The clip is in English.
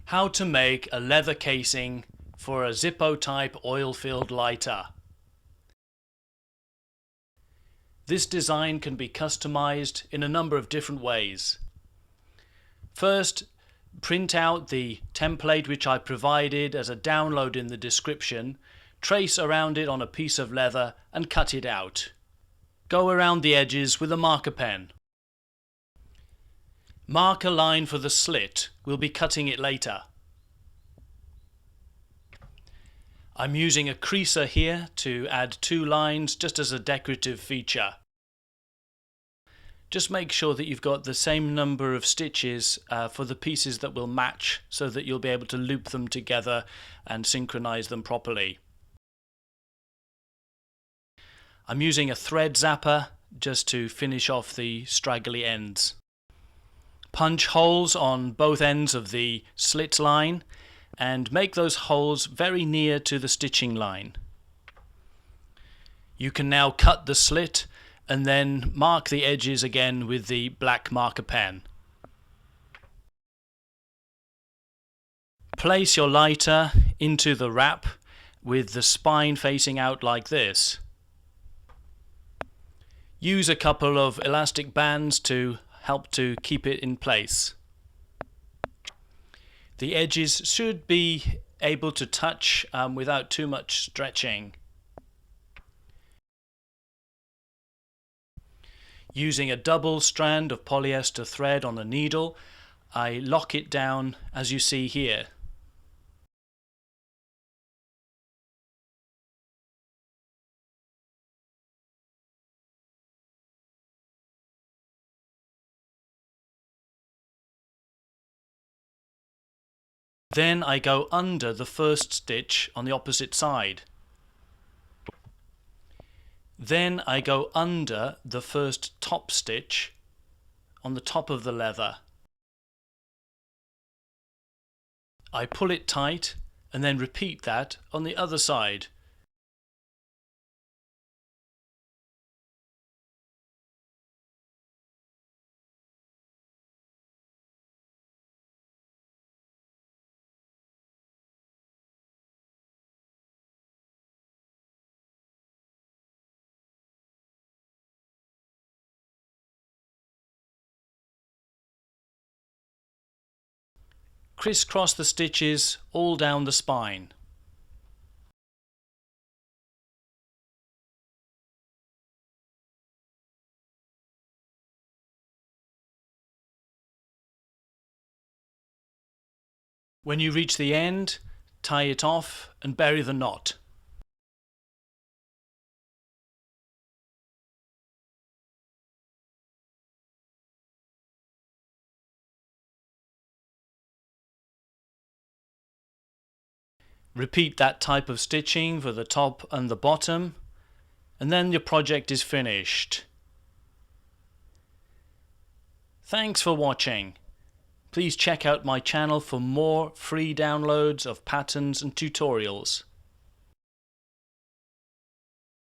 How to make a leather casing for a Zippo type oil-filled lighter. This design can be customized in a number of different ways. First, print out the template which I provided as a download in the description, trace around it on a piece of leather and cut it out. Go around the edges with a marker pen. Mark a line for the slit. We'll be cutting it later. I'm using a creaser here to add 2 lines just as a decorative feature. Just make sure that you've got the same number of stitches for the pieces that will match, so that you'll be able to loop them together and synchronize them properly. I'm using a thread zapper just to finish off the straggly ends. Punch holes on both ends of the slit line and make those holes very near to the stitching line. You can now cut the slit and then mark the edges again with the black marker pen. Place your lighter into the wrap with the spine facing out like this. Use a couple of elastic bands to help to keep it in place. The edges should be able to touch without too much stretching. Using a double strand of polyester thread on a needle, I lock it down as you see here. Then I go under the first stitch on the opposite side. Then I go under the first top stitch on the top of the leather. I pull it tight and then repeat that on the other side. Crisscross the stitches all down the spine. When you reach the end, tie it off and bury the knot. Repeat that type of stitching for the top and the bottom, and then your project is finished. Thanks for watching. Please check out my channel for more free downloads of patterns and tutorials.